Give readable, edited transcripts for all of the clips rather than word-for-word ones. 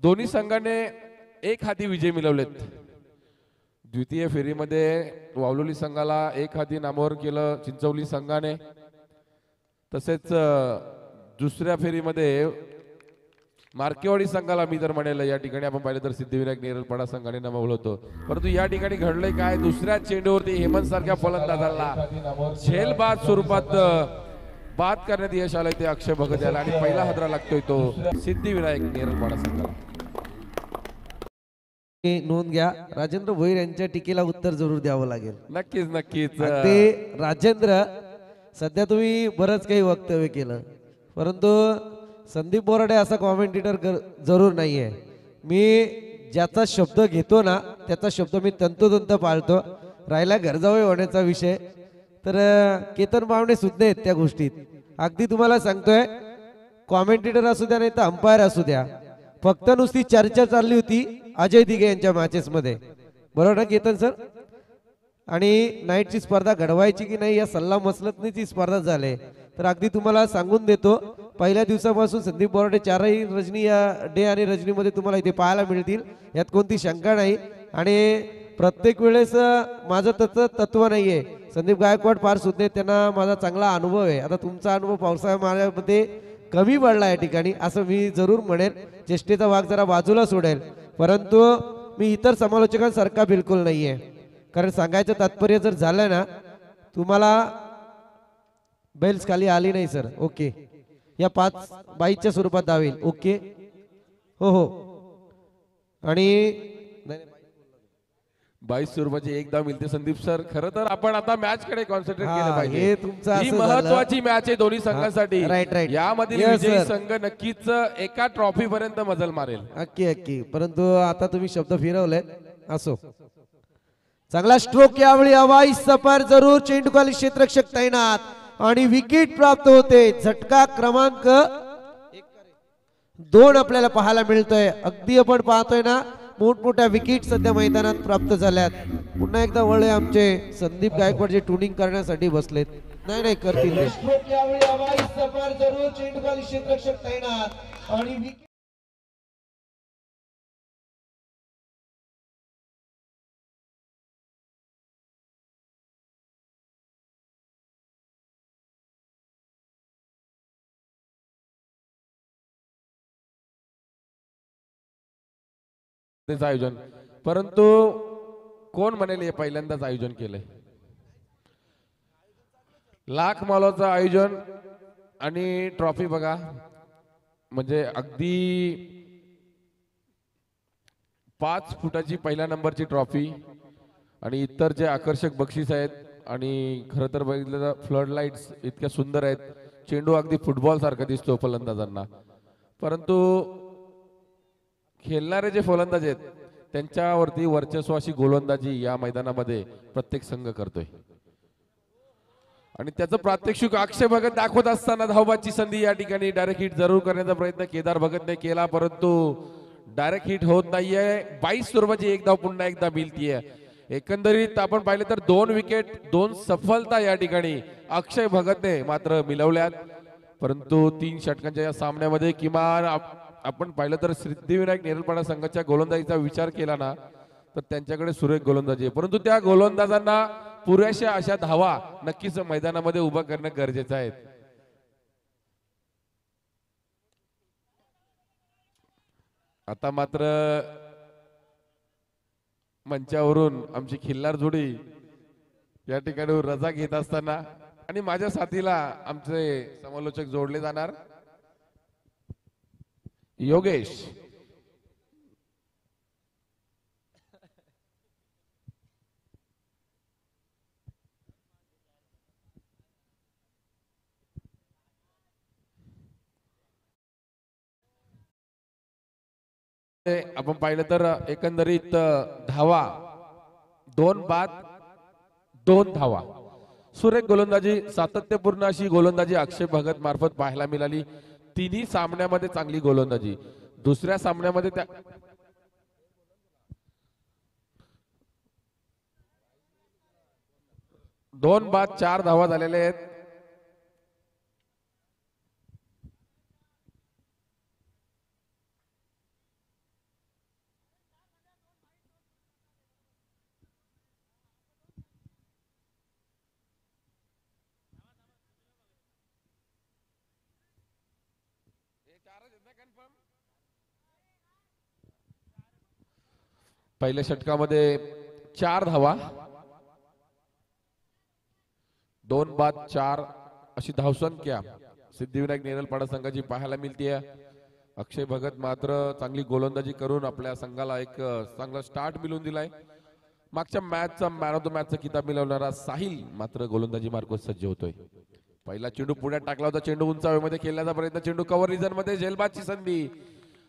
दोन्ही संघाने एक हाती विजय मिळवलेत। द्वितीय फेरीमध्ये वावलोली संघाला एक हाती नामोहर केलं चिंचवली संघाने। तसेच दुसऱ्या फेरीमध्ये मार्केवाडी संघाला मी तर म्हणेल या ठिकाणी आपण पाहिलं तर सिद्धिविनायक नेरळपाडा संघाने नमवलं होतं, परंतु या ठिकाणी घडलंय काय, दुसऱ्या चेंडूवरती हेमंत सारख्या फलंदाजाला झेलबाद स्वरूपात बाद करण्यात यश आलंय ते अक्षय भगत याला आणि पहिला हादरा लागतोय तो सिद्धिविनायक नेरळपाडा संघाला। नोंद घ्या, राजेंद्र भोईर यांच्या टीकेला उत्तर जरूर द्यावं लागेल। नक्कीच नक्कीच। ते राजेंद्र, सध्या तुम्ही बरंच काही वक्तव्य केलं, परंतु संदीप बोराडे असा कॉमेंटेटर जरूर नाहीये। मी ज्याचा शब्द घेतो ना त्याचा शब्द मी तंतोतंत पाळतो। राहिला घरजावई होण्याचा विषय तर केतन पावणे सुद्धा आहेत त्या गोष्टीत। अगदी तुम्हाला सांगतोय, कॉमेंटेटर असू द्या नाही तर अंपायर असू द्या, फक्त नुसती चर्चा चालली होती अजय दिघे यांच्या मॅचेस मध्ये, बरोबर ना केतन सर? आणि नाईटची स्पर्धा घडवायची की नाही या सल्ला मसलतनीची स्पर्धा झाली। तर अगदी तुम्हाला सांगून देतो, पहिल्या दिवसापासून संदीप बोराडे चारही रजनी या डे आणि रजनीमध्ये तुम्हाला इथे पाहायला मिळतील, यात कोणती शंका नाही। आणि प्रत्येक वेळेस माझं तसं तत्व नाहीये, संदीप गायकवाड फार सुद्धा त्यांना माझा चांगला अनुभव आहे। आता तुमचा अनुभव पावसाळ्या माझ्यामध्ये कमी पडला या ठिकाणी असं मी जरूर म्हणेन, चेष्टेचा भाग जरा बाजूला सोडेल, परंतु मी इतर समालोचकांसारखा बिलकुल नाहीये। कारण सांगायचं तात्पर्य जर झालं ना, तुम्हाला बेल्स खाली आली नाही सर, ओके, या 5 बाईच्या स्वरूपात धावेल, ओके, हो हो, आणि 22 स्वरूपाची एक धाव मिळते संदीप सर। खरं तर आपण आता मॅच कडे कॉन्सन्ट्रेट केलं पाहिजे, हे तुमचं ही असं महत्वाची मॅच आहे दोन्ही संघांसाठी। राईट राईट, यामधील विजयी संघ नक्कीच एका ट्रॉफी पर्यंत मजल मारेल। अक्की अक्की, परंतु आता तुम्ही शब्द फिरवलेत, असो। चांगला स्ट्रोक यावेळी हवाई सफर जरूर, चेंडूखाली क्षेत्ररक्षक तैनात आणि विकेट प्राप्त होते। झटका क्रमांक 2 आपल्याला पाहायला मिळतोय। अगदी आपण पाहतोय ना, मोठमोठ्या विकेट सध्या मैदानात प्राप्त झाल्यात। पुन्हा एकदा वळले आमचे संदीप गायकवाड जे ट्युनिंग करण्यासाठी बसलेत, नाही नाही करतील ते। स्ट्रोक यावेळी हवाई सफर जरूर, चेंडूखाली क्षेत्ररक्षक तैनात आणि आयोजन, परंतु कोण म्हणेल हे पहिल्यांदाच आयोजन केलंय? लाख मालाचं आयोजन आणि ट्रॉफी बघा, म्हणजे अगदी 5 फुटाची पहिल्या नंबरची ट्रॉफी आणि इतर जे आकर्षक बक्षीस आहेत, आणि खरं तर बघितलं तर फ्लड लाईट्स इतक्या सुंदर आहेत, चेंडू अगदी फुटबॉल सारखा दिसतो फलंदाजांना, परंतु खेळणारे जे फलंदाज आहेत त्यांच्यावरती वर्चस्वाशी गोलंदाजी या मैदानामध्ये प्रत्येक संघ करतोय। आणि त्याचं प्रात्यक्षिक अक्षय भगत दाखवत असताना धावबाची संधी या ठिकाणी डायरेक्ट हिट जरूर करण्याचा प्रयत्न केदार भगतने केला, परंतु डायरेक्ट हिट होत नाहीये। 22 स्वरूपाची एक धाव पुन्हा एकदा मिळतीये। एकंदरीत आपण पाहिलं तर 2 विकेट 2 सफलता या ठिकाणी अक्षय भगतने मात्र मिळवल्यात, परंतु 3 षटकांच्या या सामन्यामध्ये किमान आपण पाहिलं तर सिद्धिविनायक नेरळपाडा संघाच्या गोलंदाजीचा विचार केला ना तर त्यांच्याकडे सुरेख गोलंदाजी आहे, परंतु त्या गोलंदाजांना पुरेशा अशा धावा नक्कीच मैदानामध्ये उभा करणं गरजेचं आहे। आता मात्र मंचावरून आमची खिल्लार जोडी या ठिकाणी रजा घेत असताना आणि माझ्या साथीला आमचे समालोचक जोडले जाणार योगेश। आपण पाहिलं तर एकंदरीत धावा 2 बाद 2 धावा, सुरेख गोलंदाजी, सातत्यपूर्ण अशी गोलंदाजी अक्षय भगत मार्फत पाहायला मिळाली। तिन्ही सामन्यामध्ये चांगली गोलंदाजी, दुसऱ्या सामन्यामध्ये त्या 2 बाद 4 धावा झालेले आहेत। पहिल्या षटकामध्ये 4 धावा, 2 बाद 4 अशी धावसंख्या सिद्धिविनायक नेरलपाडा संघाची पाहायला मिळते. अक्षय भगत मात्र चांगली गोलंदाजी करून आपल्या संघाला एक चांगला स्टार्ट मिळवून दिलाय. मागच्या मॅचचा मॅन ऑफ द मॅचचा किताब मिळवणारा साहिल मात्र गोलंदाजी मार्गावर सज्ज होतोय. पहिला चेंडू पुढ्यात टाकला होता, चेंडू उंचाव्यामध्ये खेळण्याचा प्रयत्न, चेंडू कव्हर रिजन मध्ये, झेलबादची संधी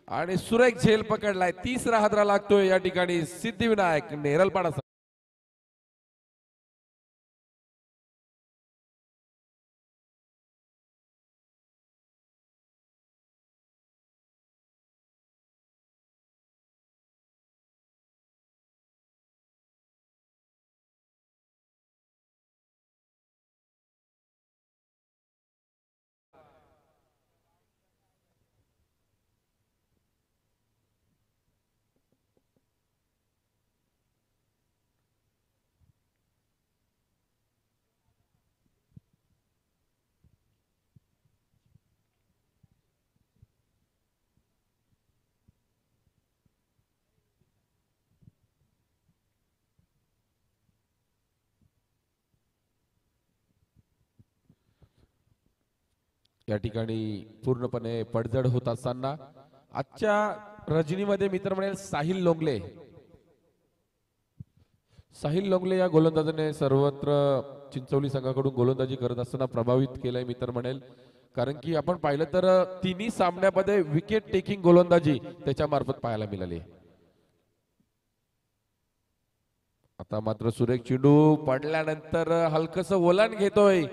आणि सुरेख झेल पकडलाय. तिसरा हादरा लागतोय या ठिकाणी सिद्धिविनायक नेरलपाडा. या ठिकाणी पूर्णपणे पडझड होत असताना आजच्या रजनीमध्ये मित्र म्हणेल साहिल लोंगले. साहिल लोंगले या गोलंदाजाने सर्वत्र चिंचवली संघाकडून गोलंदाजी करत असताना प्रभावित केलंय मित्र म्हणेल. कारण की आपण पाहिलं तर तिन्ही सामन्यामध्ये विकेट टेकिंग गोलंदाजी त्याच्या मार्फत पाहायला मिळाली. आता मात्र सुरेख चेंडू पडल्यानंतर हलकस वलन घेतोय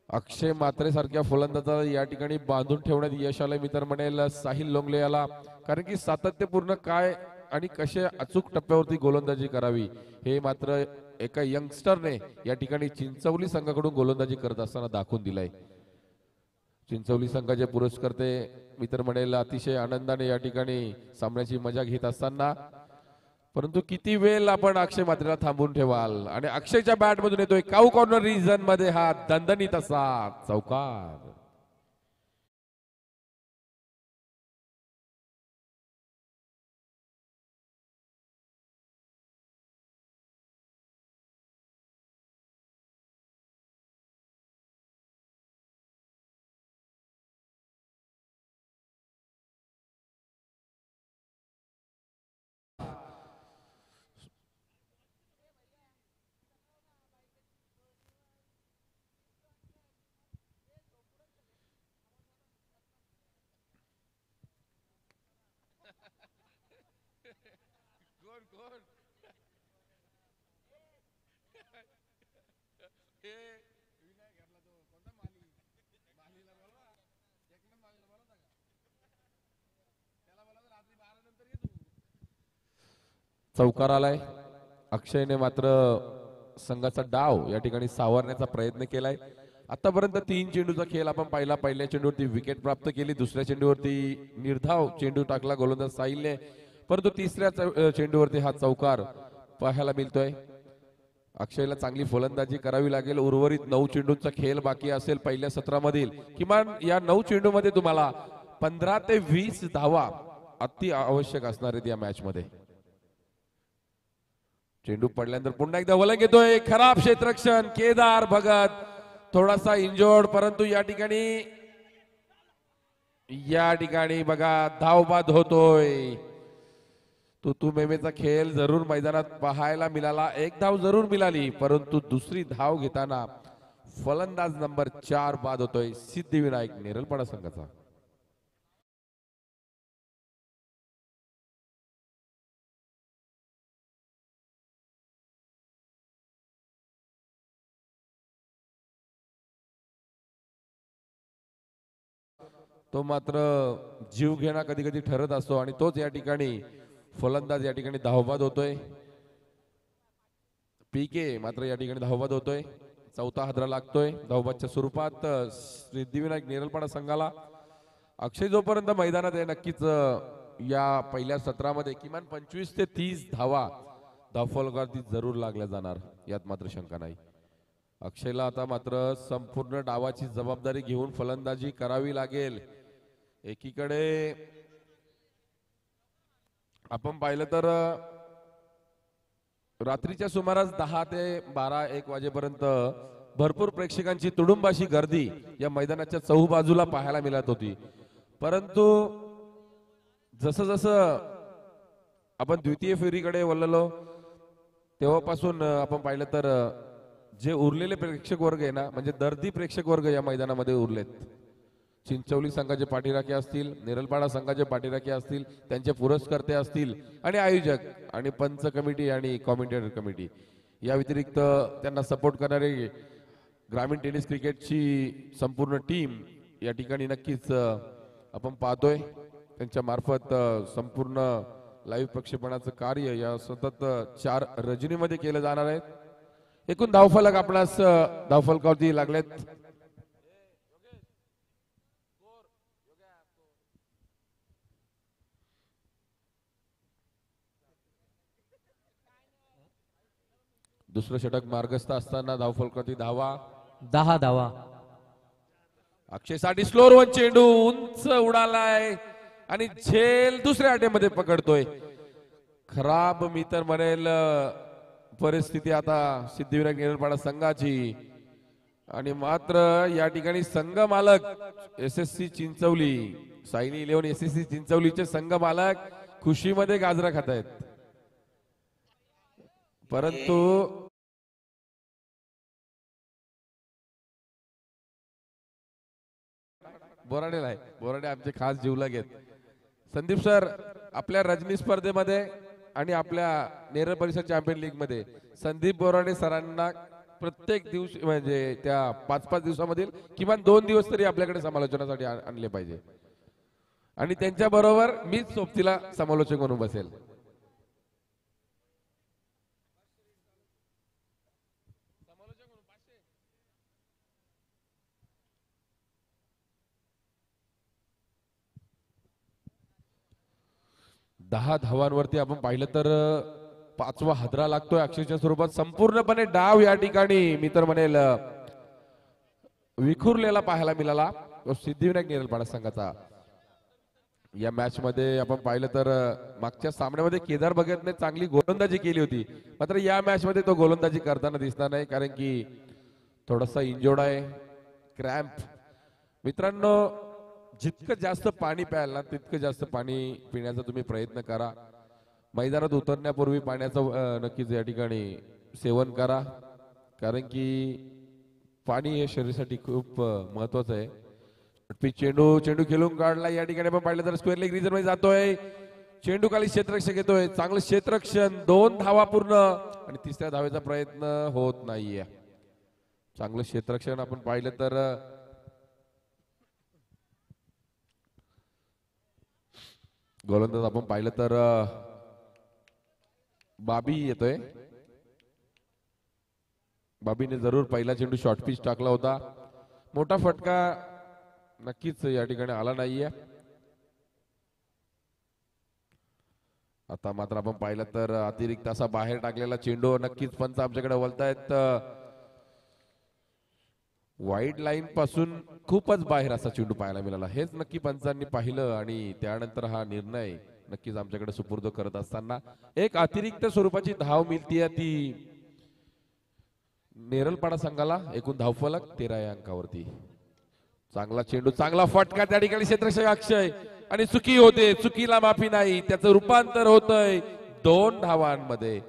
अक्षय मात्रे सारख्या फलंदाजाला या ठिकाणी बांधून ठेवण्यात यश आलंय मित्र म्हणेल साहिल लोंगले याला. कारण की सातत्यपूर्ण काय आणि कशा अचूक टप्प्यावरती गोलंदाजी करावी हे मात्र एका यंगस्टरने या ठिकाणी चिंचवली संघाकडून गोलंदाजी करत असताना दाखवून दिलाय. चिंचवली संघाचे पुरस्कर्ते मित्र म्हणेल अतिशय आनंदाने या ठिकाणी सामन्याची मजा घेत असताना, परंतु किती वेळ आपण अक्षय मात्रेला थांबून ठेवाल. आणि अक्षयच्या बॅट मधून येतोय काऊ कॉर्नर रिजन मध्ये हा दणदणीत असा चौकार. चौकार आलाय. अक्षयने मात्र संघाचा डाव या ठिकाणी सावरण्याचा प्रयत्न केलाय. आतापर्यंत 3 चेंडूचा खेळ आपण पाहिला. पहिल्या चेंडूवरती विकेट प्राप्त केली, दुसऱ्या चेंडूवरती निर्धाव चेंडू टाकला गोलंदाज साहिलने, परंतु तिसऱ्या चेंडूवरती हा चौकार पाहायला मिळतोय. अक्षयला चांगली फलंदाजी करावी लागेल. उर्वरित 9 चेंडूंचा खेळ बाकी असेल पहिल्या सत्रामधील. किमान या 9 चेंडूमध्ये तुम्हाला 15 ते 20 धावा अति आवश्यक असणार आहेत या मॅच मध्ये. चेंडू पडल्यानंतर पुन्हा एकदा वलंग येतोय. खराब क्षेत्ररक्षण, केदार भगत थोडासा इंजोर्ड, परंतु या ठिकाणी बघा धावबाद होतोय. तू मेमेचा खेळ जरूर मैदानात पाहायला मिळाला. 1 धाव जरूर मिळाली, परंतु दुसरी धाव घेताना फलंदाज नंबर 4 बाद होतोय सिद्धिविनायक नेरलपाडा संघाचा. तो मात्र जीव घेणा कधी कधी ठरत असतो आणि तोच या ठिकाणी फलंदाज या ठिकाणी धावबाद होतोय. पीके मात्र या ठिकाणी धावबाद होतोय. चौथा हादरा लागतोय धावबादच्या स्वरूपात सिद्धिविनायक नेरलपाडा संघाला. अक्षय जोपर्यंत मैदानात आहे नक्कीच या पहिल्या सत्रामध्ये किमान 25 ते 30 धावा धावफलकावरती जरूर लागल्या जाणार, यात मात्र शंका नाही. अक्षयला आता मात्र संपूर्ण डावाची जबाबदारी घेऊन फलंदाजी करावी लागेल. एकीकडे आपण पाहिलं तर रात्रीच्या सुमारास 10 ते 12-1 वाजेपर्यंत भरपूर प्रेक्षकांची तुडुंबाशी गर्दी या मैदानाच्या चहूबाजूला पाहायला मिळत होती. परंतु जसं जसं आपण द्वितीय फेरीकडे वळलो तेव्हापासून आपण पाहिलं तर जे उरलेले प्रेक्षक वर्ग आहे ना, म्हणजे दर्दी प्रेक्षक वर्ग या मैदानामध्ये उरलेत. चिंचवली संघाचे पाठीराखे असतील, नेरलपाडा संघाचे पाठीराखे असतील, त्यांचे पुरस्कर्ते असतील आणि आयोजक आणि पंच कमिटी आणि कॉमेंटेटर कमिटी या व्यतिरिक्त त्यांना सपोर्ट करणारे ग्रामीण टेनिस क्रिकेटची संपूर्ण टीम या ठिकाणी नक्कीच आपण पाहतोय. त्यांच्या मार्फत संपूर्ण लाईव्ह प्रक्षेपणाचं कार्य या सतत 4 रजनीमध्ये केलं जाणार आहे. एकूण धावफलक आपणास धावफलकावरती लागलेत. दुसरं षटक मार्गस्थ असताना धावफलकावरती धावा 10 धावा. अक्षयसाठी स्लोअर वन चेंडू उंच उडालाय आणि झेल दुसऱ्या अटेमध्ये पकडतोय. खराब मी तर म्हणेल परिस्थिती आता सिद्धिविनायक नेरलपाडा संघाची आणि मात्र या ठिकाणी संघ मालक SSC चिंचवली, सायनी 11 SSC चिंचवलीचे संघ मालक खुशीमध्ये गाजरा खात आहेत. परंतु बोराडेला आहे, बोराडे आमचे खास जीवलग आहेत. संदीप सर आपल्या रजनी स्पर्धेमध्ये आणि आपल्या नेरळ परिषद चॅम्पियन लीग मध्ये संदीप बोराडे सरांना प्रत्येक दिवशी म्हणजे त्या 5-5 दिवसामधील किमान 2 दिवस तरी आपल्याकडे समालोचनासाठी आणले पाहिजे आणि त्यांच्या बरोबर मीच सोबतीला समालोचक म्हणून बसेल. दहा धावांवरती आपण पाहिलं तर 5वा हादरा लागतोय अक्षरच्या स्वरूपात. संपूर्णपणे डाव या ठिकाणी मी तर म्हणेल विखुरलेला पाहायला मिळाला सिद्धिविनायक नेरलपाडा संघाचा. या मॅच मध्ये आपण पाहिलं तर मागच्या सामन्यामध्ये केदार भगतने चांगली गोलंदाजी केली होती, मात्र या मॅच मध्ये तो गोलंदाजी करताना दिसणार नाही कारण की थोडासा इंजोर्ड आहे, क्रॅम्प. मित्रांनो जितकं जास्त पाणी प्याल ना तितकं जास्त पाणी पिण्याचा तुम्ही प्रयत्न करा. मैदानात उतरण्यापूर्वी पाण्याचं नक्कीच या ठिकाणी सेवन करा कारण की पाणी हे शरीरासाठी खूप महत्वाचं आहे. चेंडू खेळून काढला या ठिकाणी आपण पाहिलं तर स्क्वेअर लेग रिजन मध्ये जातोय. चेंडू खाली क्षेत्ररक्षक येतोय, चांगलं क्षेत्ररक्षण, 2 धावा पूर्ण आणि तिसऱ्या धावेचा प्रयत्न होत नाहीये. चांगलं क्षेत्ररक्षण आपण पाहिलं तर गोलंदाज आपण पाहिलं तर बाबी येतोय. बाबीने जरूर पहिला चेंडू शॉर्ट पिच टाकला होता, मोठा फटका नक्कीच या ठिकाणी आला नाहीये. आता मात्र आपण पाहिलं तर अतिरिक्त असा बाहेर टाकलेला चेंडू नक्कीच पंच आमच्याकडे वळतायत. वाईड लाईन पासून खूपच बाहेर असा चेंडू पाहायला मिळाला, हेच नक्की पंचांनी पाहिलं आणि त्यानंतर हा निर्णय नक्कीच आमच्याकडे सुपूर्द करत असताना एक अतिरिक्त स्वरूपाची धाव मिळतीये ती नेरलपाडा संघाला. एकूण धावफलक 13 या अंकावरती. चांगला चेंडू, चांगला फटका त्या ठिकाणी क्षेत्ररक्षक अक्षय आणि चुकी होते, चुकीला माफी नाही, त्याचं रूपांतर होतंय 2 धावांमध्ये.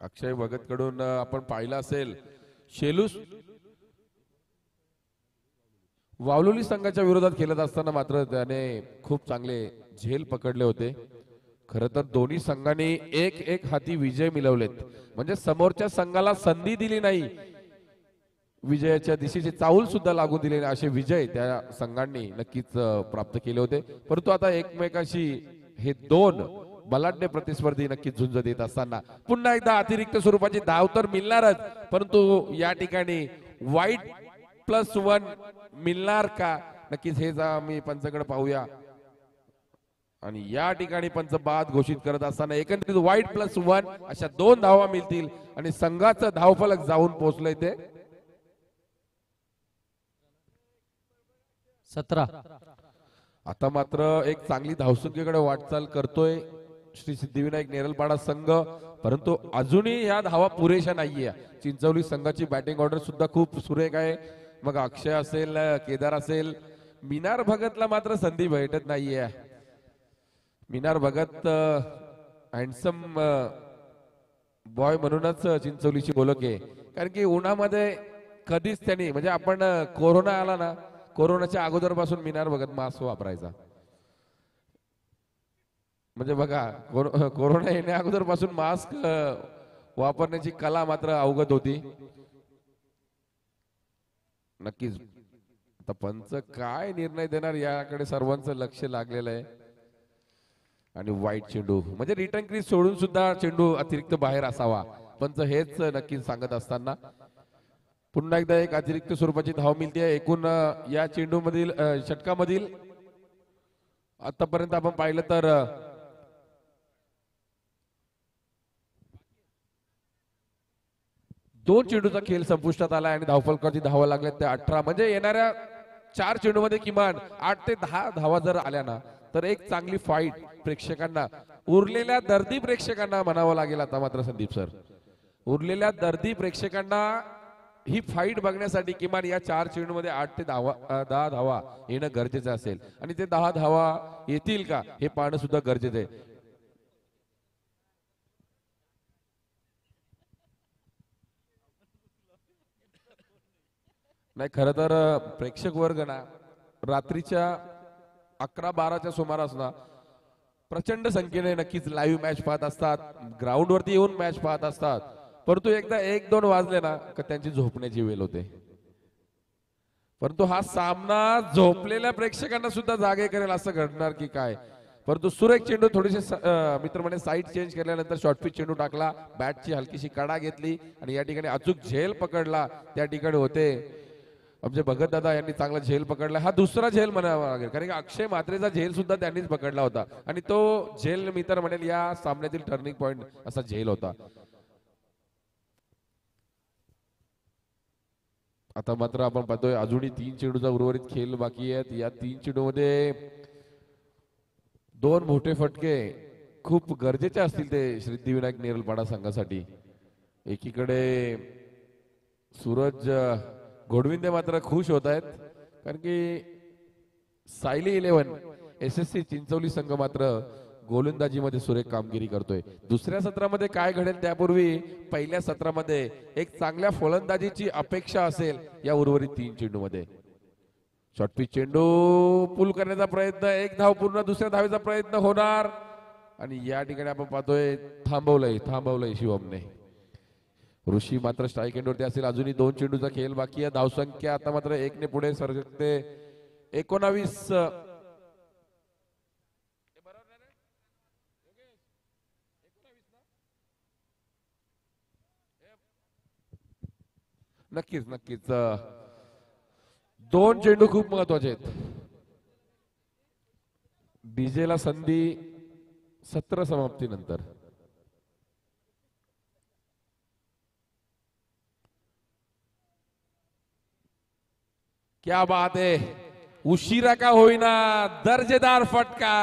अक्षय भगत कडून आपण पाहिलं असेल शेलू वावलोली संघाच्या विरोधात खेळत असताना मात्र त्याने खूप चांगले झेल पकडले होते. खरं तर दोन्ही संघांनी एक हाती विजय मिळवलेत, म्हणजे समोरच्या संघाला संधी दिली नाही, विजयाच्या दिशेचे चाऊल सुद्धा लागू दिले नाही, असे विजय त्या संघांनी नक्कीच प्राप्त केले होते. परंतु आता एकमेकाशी हे 2 बलाढ्य प्रतिस्पर्धी नक्कीच झुंज देत असताना पुन्हा एकदा अतिरिक्त स्वरूपाची धाव तर मिळणारच, परंतु या ठिकाणी वाईट +1 मिळणार का, नक्कीच हेच आम्ही पंचाकडे पाहूया. आणि या ठिकाणी पंच बाद घोषित करत असताना एकंदरीत वाईट +1 अशा 2 धावा मिळतील आणि संघाचं धावफलक जाऊन पोहोचलंय ते 17. आता मात्र एक चांगली धावसंख्येकडे वाटचाल करतोय श्री सिद्धिविनायक नेरलपाडा संघ, परंतु अजूनही या धावा पुरेशा नाहीये. चिंचवली संघाची बॅटिंग ऑर्डर सुद्धा खूप सुरेख आहे. मग अक्षय असेल, केदार असेल, मिनार भगतला मात्र संधी भेटत नाहीये. मिनार भगत हँडसम बॉय म्हणूनच चिंचवलीची बोलक आहे, कारण की उन्हामध्ये कधीच त्यांनी म्हणजे आपण कोरोना आला ना, कोरोनाच्या अगोदरपासून मिनार भगत मास्क वापरायचा. म्हणजे बघा कोरोना येण्या अगोदरपासून मास्क वापरण्याची कला मात्र अवगत होती. नक्कीच आता पंच काय निर्णय देणार याकडे सर्वांचं लक्ष लागलेलं आहे. आणि वाईट चेंडू म्हणजे रिटर्न क्रीज सोडून सुद्धा चेंडू अतिरिक्त बाहेर असावा, पंच हेच नक्कीच सांगत असताना पुन्हा एकदा एक अतिरिक्त स्वरूपाची धाव मिळते. एकूण या चेंडू मधील षटकामधील आतापर्यंत आपण पाहिलं तर 2 चेंडूचा खेळ संपुष्टात आला आणि धावफलकाची धावा लागल्या त्या 18. म्हणजे येणाऱ्या 4 चेंडूमध्ये किमान 8 ते 10 धावा जर आल्या ना, तर एक चांगली फाईट प्रेक्षकांना, उरलेल्या दर्दी प्रेक्षकांना म्हणावं लागेल. आता मात्र संदीप सर, उरलेल्या दर्दी प्रेक्षकांना ही फाईट बघण्यासाठी किमान या 4 चेंडूमध्ये 8 ते 10 धावा येणं गरजेचं असेल. आणि ते 10 धावा येतील का हे पाहणं सुद्धा गरजेचं आहे. नाही, खरं तर प्रेक्षक वर्ग ना रात्रीच्या 11-12च्या सुमारास ना प्रचंड संख्येने नक्कीच लाईव्ह मॅच पाहत असतात, ग्राउंड वरती येऊन मॅच पाहत असतात. परंतु एकदा 1-2 वाजले ना का त्यांची झोपण्याची वेळ होते. परंतु हा सामना झोपलेल्या प्रेक्षकांना सुद्धा जागे करेल असं घडणार की काय. परंतु सुरेख चेंडू थोडेसे मित्र म्हणे साईड चेंज केल्यानंतर शॉर्ट पिच चेंडू टाकला, बॅटची हलकीशी कडा घेतली आणि या ठिकाणी अचूक झेल पकडला. त्या ठिकाणी होते आमचे भगत दादा यांनी चांगला झेल पकडला. हा दुसरा झेल म्हणावा लागेल, कारण की अक्षय म्हात्रेचा झेल सुद्धा त्यांनीच पकडला होता आणि तो झेल मी तर म्हणेल या सामन्यातील टर्निंग पॉइंट असा झेल होता. आता मात्र आपण पाहतोय अजूनही 3 चेंडूचा उर्वरित खेळ बाकी आहेत. या 3 चेंडूमध्ये 2 मोठे फटके खूप गरजेचे असतील ते सिद्धिविनायक नेरलपाडा संघासाठी. एकीकडे सूरज घोडविंदे मात्र खुश होत आहेत, कारण की सायली 11 SSC चिंचवली संघ मात्र गोलंदाजीमध्ये सुरेख कामगिरी करतोय. दुसऱ्या सत्रामध्ये काय घडेल त्यापूर्वी पहिल्या सत्रामध्ये एक चांगल्या फलंदाजीची अपेक्षा असेल या उर्वरित 3 चेंडूमध्ये. शॉर्ट पिच चेंडू पुल करण्याचा प्रयत्न, एक धाव पूर्ण, दुसऱ्या धावेचा प्रयत्न होणार आणि या ठिकाणी आपण पाहतोय थांबवलंय शिवमने. ऋषी मात्र स्ट्राईक एंड वरती असेल. अजूनही 2 चेंडूचा खेळ बाकी आहे. धावसंख्या आता मात्र 1 ने पुढे सरकते. 19. नक्कीच 2 चेंडू खूप महत्वाचे आहेत. डीजेला संधी सत्र समाप्तीनंतर. क्या बात है, उशिरा का होईना दर्जेदार फटका.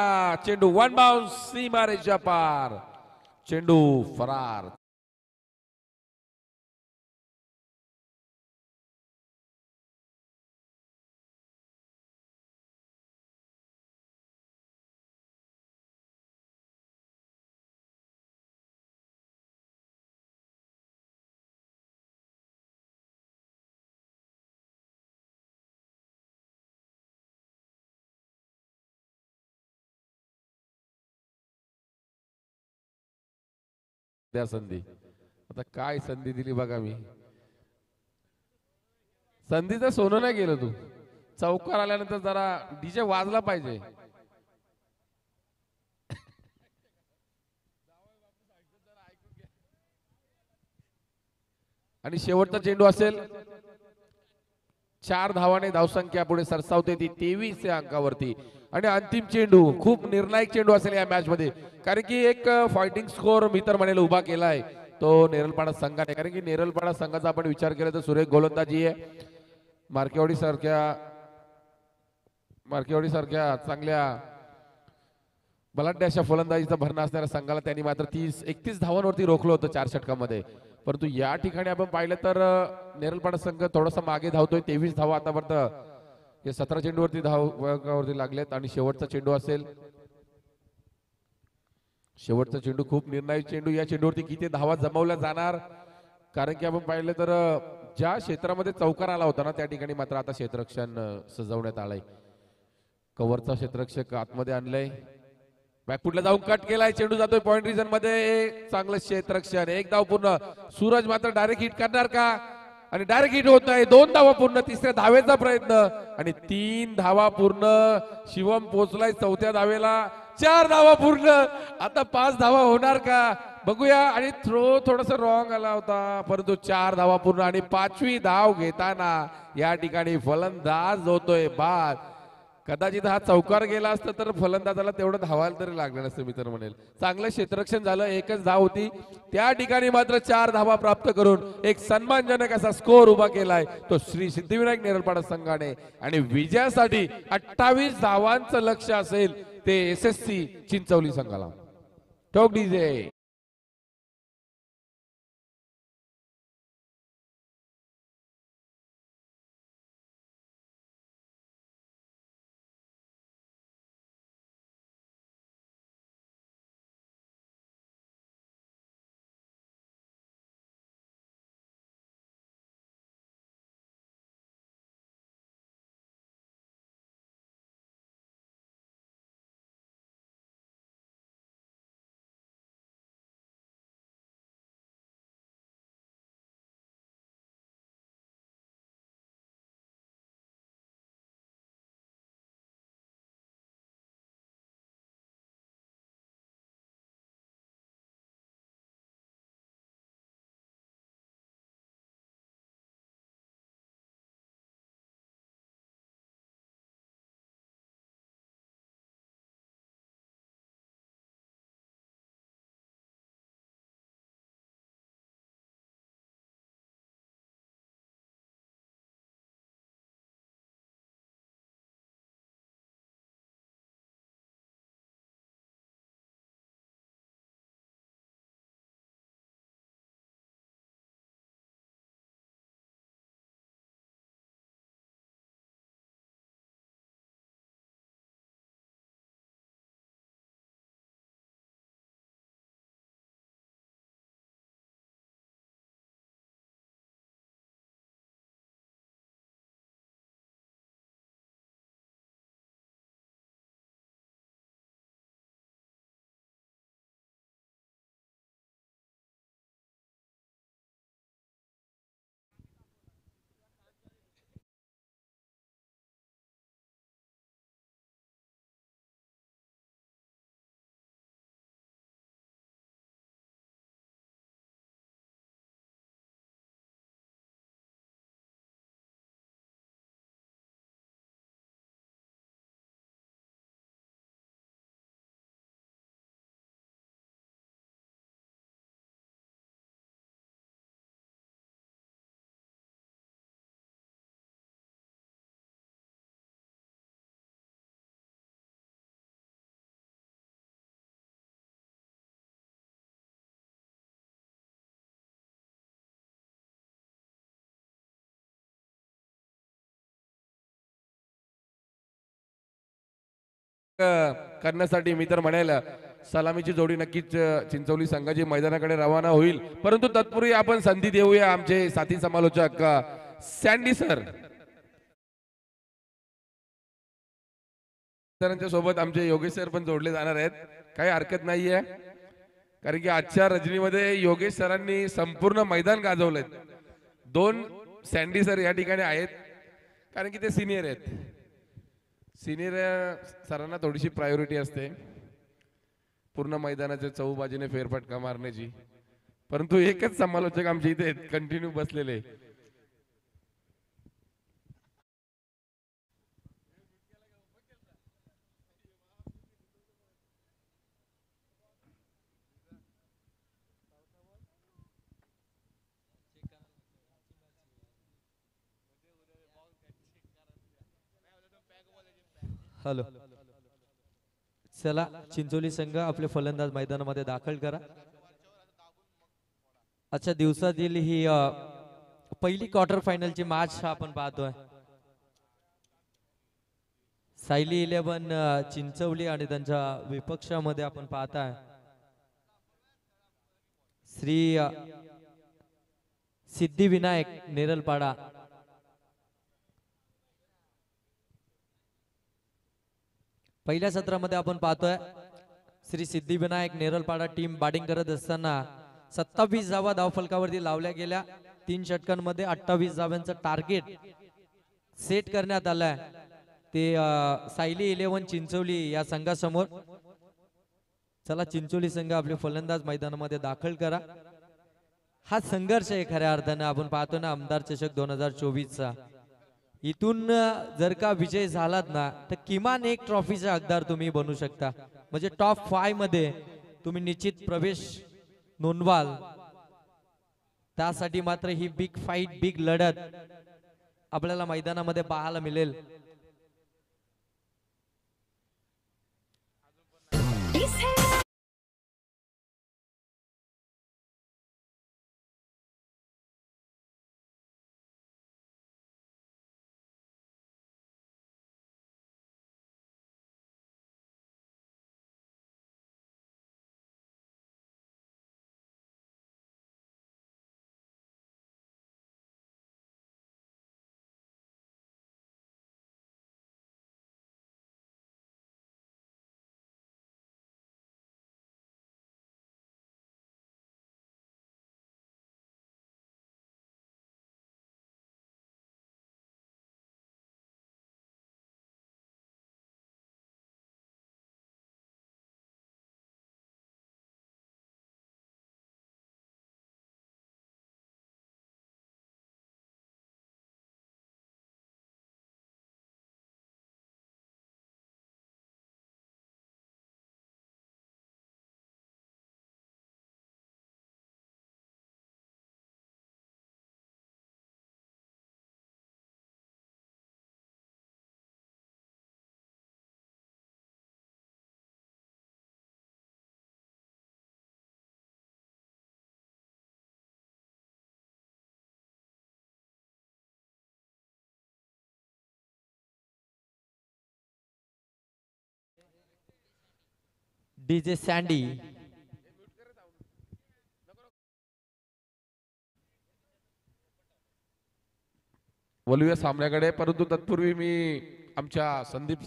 चेंडू 1 बाउंस, सीमारेषा पार, चेंडू फरार. त्या संधी आता काय संधी दिली बघा. मी संधीचं सोनं नाही गेलं. तू चौकार आल्यानंतर जरा डीजे वाजला पाहिजे. आणि शेवटचा चेंडू असेल. 4 धावाने धावसंख्या पुढे सरसावते ती 23 या अंकावरती. आणि अंतिम चेंडू खूप निर्णायक चेंडू असेल या मॅच मध्ये, कारण की एक फायटिंग स्कोर मी तर म्हणेल उभा केलाय तो नेरलपाडा संघाने. कारण की नेरलपाडा संघाचा आपण विचार केला तर सुरेख गोलंदाजी आहे. मार्केवाडी सारख्या मार्केवाडी सारख्या चांगल्या बलाढ्य अशा फलंदाजीचा भरणा असणाऱ्या संघाला त्यांनी मात्र 31 धावांवरती रोखलं होतं 4 षटकामध्ये. परंतु या ठिकाणी आपण पाहिलं तर नेरलपाडा संघ थोडासा मागे धावतोय. 23 धावा आतापर्यंत हे 17 चेंडूवरती धावावरती लागलेत आणि शेवटचा चेंडू असेल. शेवटचा चेंडू खूप निर्णायक चेंडू. या चेंडूवरती किती धावा जमवल्या जाणार, कारण की आपण पाहिलं तर ज्या क्षेत्रामध्ये चौकार आला होता ना त्या ठिकाणी मात्र आता क्षेत्ररक्षण सजवण्यात आलंय. कव्हरचा क्षेत्ररक्षक आतमध्ये आणलंय. बॅकफुटला जाऊन कट केलाय. चेंडू जातोय पॉइंट रिजन मध्ये. चांगलं क्षेत्ररक्षण. एक धाव पूर्ण. सूरज मात्र डायरेक्ट हिट करणार का, आणि डायरेक्ट हिट होत नाही. 2 धावा पूर्ण. तिसऱ्या धावेचा प्रयत्न आणि 3 धावा पूर्ण. शिवम पोहोचलाय 4थ्या धावेला. 4 धावा पूर्ण. आता 5 धावा होणार का बघूया. आणि थ्रो थोडस रॉंग आला होता, परंतु 4 धावा पूर्ण आणि 5वी धाव घेताना या ठिकाणी फलंदाज होतोय बाद. कदाचित हा चौकार गेला असता तर फलंदाजाला तेवढं धावायला तरी लागलं नसतं मी तर म्हणेल. चांगलं क्षेत्ररक्षण झालं. एकच धाव होती. त्या ठिकाणी मात्र 4 धावा प्राप्त करून एक सन्मानजनक असा स्कोर उभा केलाय तो श्री सिद्धिविनायक नेरळपाडा संघाने. आणि विजयासाठी 28 धावांचं लक्ष असेल ते SSC चिंचवली संघाला. टोक डीजे. करण्यासाठी मी तर म्हणेल सलामीची जोडी नक्कीच चिंचवली संघाची मैदानाकडे रवाना होईल. परंतु तत्पूर्वी आपण संधी देऊया आमचे साथी समालोचक सँडी सर. सरांच्या सोबत आमचे योगेश सर पण जोडले जाणार आहेत. काही हरकत नाहीये, कारण की आजच्या रजनीमध्ये योगेश सरांनी संपूर्ण मैदान गाजवलंय. 2 सँडी सर या ठिकाणी आहेत, कारण की ते सिनियर आहेत. सिनियर सरांना थोडीशी प्रायोरिटी असते पूर्ण मैदानाच्या चौबाजूने फेरफटका मारण्याची. परंतु एकच समालोचक आमच्या इथे कंटिन्यू बसलेले. हॅलो, चला चिंचोली संघ आपले फलंदाज मैदानामध्ये दाखल करा. आजच्या दिवसातील ही पहिली क्वार्टर फायनलची मॅच आपण पाहतोय. सायली 11 चिंचवली आणि त्यांच्या विपक्षामध्ये आपण पाहताय श्री सिद्धिविनायक नेरलपाडा. पहिल्या सत्रामध्ये आपण पाहतोय श्री सिद्धिविनायक नेरलपाडा टीम बॅटिंग करत असताना 27 धावा धावफलकावरती लावल्या गेल्या. 3 षटकांमध्ये 28 धावांचं टार्गेट सेट करण्यात आलंय ते सायली 11 चिंचोली या संघासमोर. चला चिंचोली संघ आपले फलंदाज मैदानामध्ये दाखल करा. हा संघर्ष आहे खऱ्या अर्थानं. आपण पाहतो ना आमदार चषक 2024 चा. इथून जर का विजय झालात ना तर किमान एक ट्रॉफीचा हकदार तुम्ही बनू शकता. म्हणजे टॉप 5 मध्ये तुम्ही निश्चित प्रवेश नोंदवाल. त्यासाठी मात्र ही बिग फाईट, बिग लढत आपल्याला मैदानामध्ये पाहायला मिळेल. डीजे सँडी वळूया सामन्याकडे. परंतु तत्पूर्वी मी आमच्या संदीप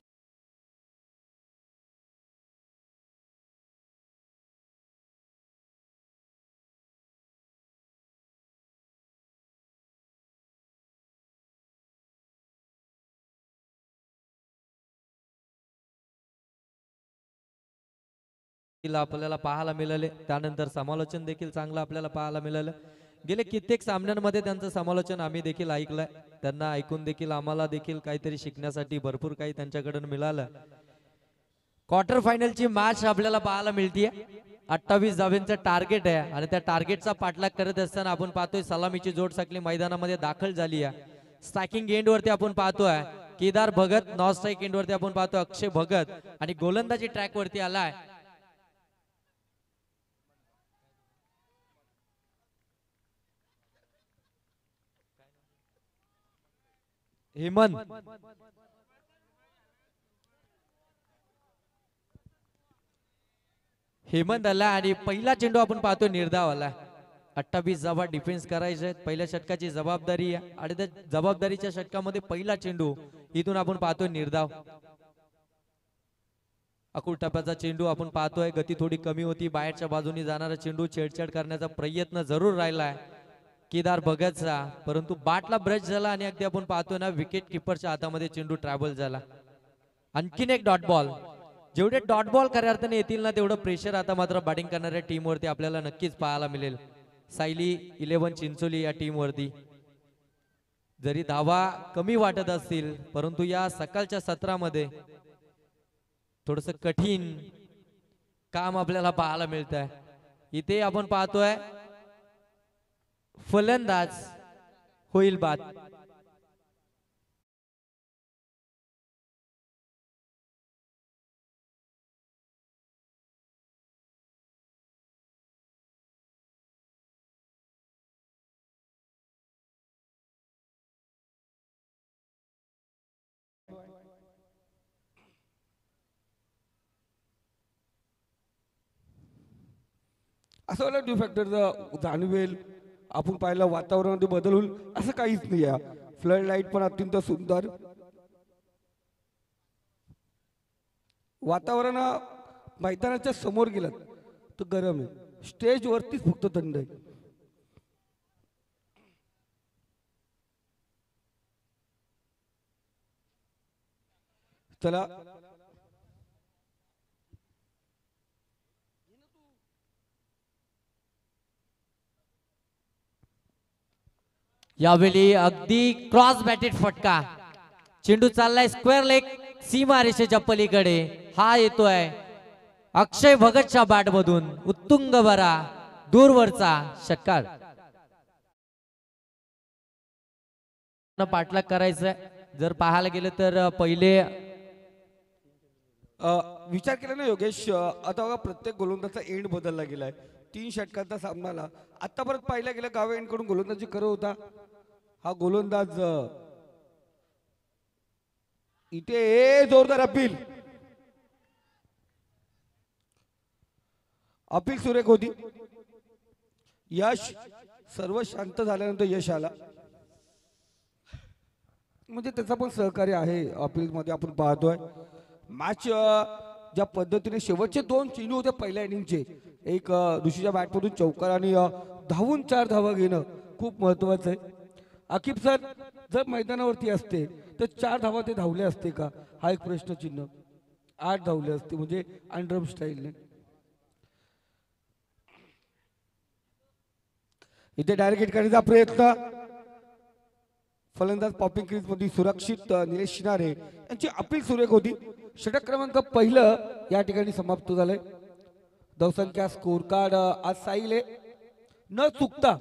आपल्याला पाहायला मिळाले. त्यानंतर समालोचन देखील चांगलं आपल्याला पाहायला मिळालं. गेले कित्येक सामन्यांमध्ये त्यांचं समालोचन आम्ही देखील ऐकलंय. त्यांना ऐकून देखील आम्हाला देखील काहीतरी शिकण्यासाठी भरपूर काही त्यांच्याकडून मिळालं. क्वार्टर फायनलची मॅच आपल्याला पाहायला मिळतीये. 28 धावांचं टार्गेट आहे आणि त्या टार्गेटचा पाठलाग करत असताना आपण पाहतोय सलामीची जोड साखळी मैदानामध्ये दाखल झाली आहे. स्ट्रायकिंग एंड वरती आपण पाहतोय Kedar Bhagat, non strike end वरती आपण पाहतोय अक्षय भगत आणि गोलंदाजी ट्रॅक वरती आलाय हेमंत. हेमंत आला आणि पहिला चेंडू आपण पाहतोय निर्धाव आला. 28 धावा डिफेन्स करायचे आहेत. पहिल्या षटकाची जबाबदारी आहे आणि त्या जबाबदारीच्या षटकामध्ये पहिला चेंडू इथून आपण पाहतोय निर्धाव. अकुल टप्प्याचा चेंडू आपण पाहतोय. गती थोडी कमी होती. बाहेरच्या बाजूने जाणारा चेंडू छेडछाड करण्याचा प्रयत्न जरूर राहिलाय केदार भगतचा, परंतु बाटला ब्रश झाला आणि अगदी आपण पाहतोय ना विकेट किपरच्या हातामध्ये चेंडू ट्रॅव्हल झाला. आणखीन एक डॉट बॉल. जेवढे डॉट बॉल खऱ्या अर्थाने येतील ना तेवढं प्रेशर आता मात्र बॅटिंग करणाऱ्या टीम वरती आपल्याला नक्कीच पाहायला मिळेल. सायली 11 चिंचोली या टीम वरती जरी धावा कमी वाटत असतील परंतु या सकाळच्या सत्रामध्ये थोडस कठीण काम आपल्याला पाहायला मिळत आहे. इथे आपण पाहतोय फलंदाज होईल बाद. असं वाटलं ड्यू फॅक्टर जाणवेल, आपण पाहिलं वातावरणामध्ये बदल होईल, असं काहीच नाही आहे. फ्लड लाईट पण अत्यंत सुंदर, वातावरण मैदानाच्या समोर गेलं तर गरम आहे, स्टेज वरतीच फक्त थंड आहे. चला यावेळी अगदी क्रॉस बॅटेड फटका, चेंडू चाललाय स्क्वेअर लेग सीमारेषेच्या पलीकडे, हा येतोय अक्षय भगतच्या बॅट मधून, उत्तुंग बरा दूरवरचा षटकार. पाठलाग करायचंय. जर पाहायला गेलं तर पहिले विचार केला ना योगेश, आता बघा प्रत्येक गोलंदाजचा एंड बदलला गेलाय. 3 षटकांचा सामनाला आतापर्यंत पाहिला गेला गावे एंड कडून गोलंदाजी करत होता हा गोलंदाज. इथे जोरदार अपील, अपील सुरेख होती. यश सर्व शांत झाल्यानंतर यश आला, म्हणजे त्याचा पण सहकार्य आहे अपील मध्ये. आपण पाहतोय मॅच ज्या पद्धतीने शेवटचे 2 चेंडू होते पहिल्या इनिंगचे, एक ऋषीच्या बॅटमधून चौकार आणि धावून 4 धावा घेणं खूप महत्वाचं आहे. आकिब सर जर मैदानावरती असते तर 4 धावा ते धावले असते का, हा एक प्रश्नचिन्ह. 8 धावले असते म्हणजे अंडरम स्टाईलने. इथे डायरेक्ट हिट करण्याचा प्रयत्न, फलंदाज पॉपिंग क्रीज मध्ये सुरक्षित निलेश शिनारे यांची अपील सुरेख होती. षटक क्रमांक पहिलं या ठिकाणी समाप्त झालंय. धावसंख्या स्कोर कार्ड आज साईल न चुकता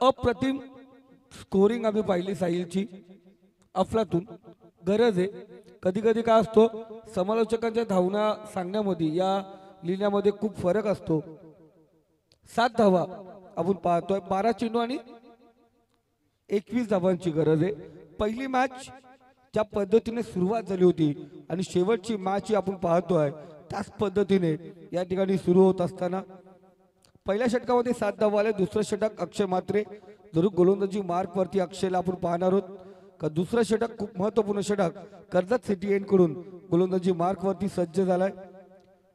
अप्रतिम स्कोरिंग आम्ही पाहिली साईलची. अफलातून गरज आहे. कधी कधी काय असतो समालोचकांच्या धावना सांगण्यामध्ये या लिहिण्यामध्ये खूप फरक असतो. 7 धावा आपण पाहतोय, 12 चेंडू आणि 21 धावांची गरज आहे. पहिली मॅच ज्या पद्धतीने सुरुवात झाली होती आणि शेवटची मॅच आपण पाहतोय त्याच पद्धतीने या ठिकाणी सुरू होत असताना पहिल्या षटकामध्ये 7 धावा आले. दुसरं षटक अक्षय मात्रे जरूर गोलंदाजी मार्क वरती अक्षयला आपण पाहणार आहोत का. दुसरं षटक खूप महत्वपूर्ण षटक कर्जत सिटी एंड कडून गोलंदाजी मार्क वरती सज्ज झालाय.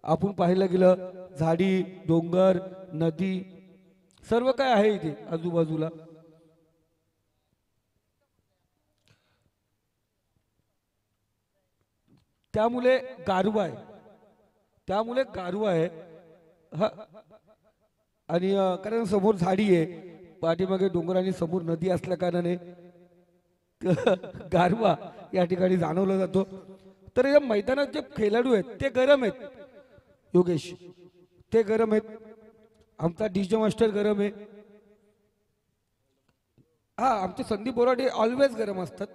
आपण पाहायला गेलं झाडी, डोंगर, नदी सर्व काय आहे इथे आजूबाजूला. त्यामुळे गारवा आहे, त्यामुळे गारवा आहे हा. आणि कारण समोर झाडी आहे, पाठीमागे डोंगर आणि समोर नदी असल्या कारणाने गारवा या ठिकाणी जाणवला जातो. तर या मैदानात जे खेळाडू आहेत ते गरम आहेत योगेश, ते गरम आहेत. आमचा डीजे मास्टर गरम आहे, हा आमचे संदीप बोराडे ऑलवेज गरम असतात.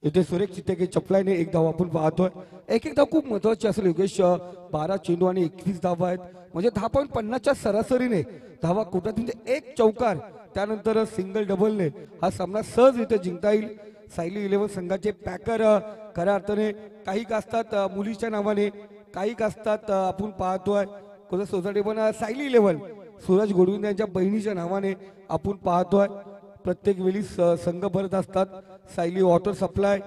इथे सुरेख चित्तेके चपलाने एक धाव आपण पाहतोय. एक धाव खूप महत्वाची असेल योगेश. 12 चेंडू आणि 21 धावा आहेत, म्हणजे 10.50च्या सरासरीने धावा कुठं म्हणजे एक चौकार त्यानंतर सिंगल डबलने हा सामना सहजरित्या जिंकता येईल. सायली 11 संघाचे पॅकर खऱ्या अर्थाने काही असतात मुलीच्या नावाने, काही असतात आपण पाहतोय कोणत्या सोसायटी पण सायली 11 सूरज गोडविंद यांच्या बहिणीच्या नावाने आपण पाहतोय. प्रत्येक वेळी संघ भरत असतात. सायली वॉटर सप्लाय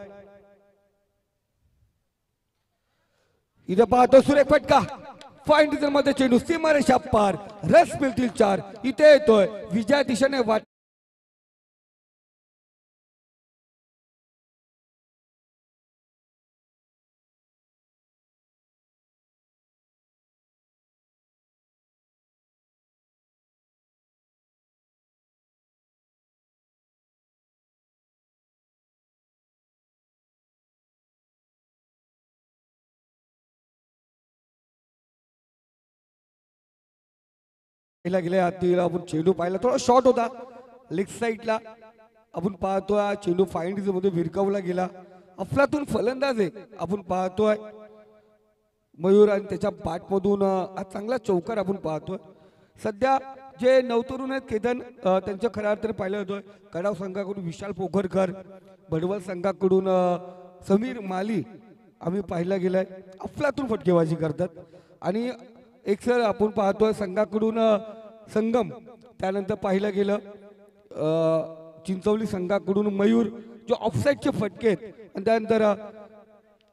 इथे पाहतो सुरेख फटका, फाईन डिझल मध्ये चेंडू सीमारेषा पार, रस मिळतील 4. इथे येतोय विजया दिशेने वाट गेल्या हाती आपण चेंडू पाहिला, थोडा शॉर्ट होता लेग साईडला. आपण पाहतोय चेंडू फाईन डिझल मध्ये भिरकावला गेला. अफलातून फलंदाज आहे आपण पाहतोय. मयूर आणि त्याच्या पाठमधून आज चांगला चौकार आपण पाहतोय. सध्या जे नवतरुण आहेत केतन त्यांच्या खऱ्या अर्थाने पाहिलं जातोय. कडाव संघाकडून विशाल पोखरकर, भडवल संघाकडून समीर माली आम्ही पाहिला गेलाय. अफलातून फटकेबाजी करतात. आणि एक सर आपण पाहतोय संघाकडून संगम, त्यानंतर पाहिलं गेलं चिंचवली संघाकडून मयूर, जो ऑफसाईडचे फटके आहेत आणि त्यानंतर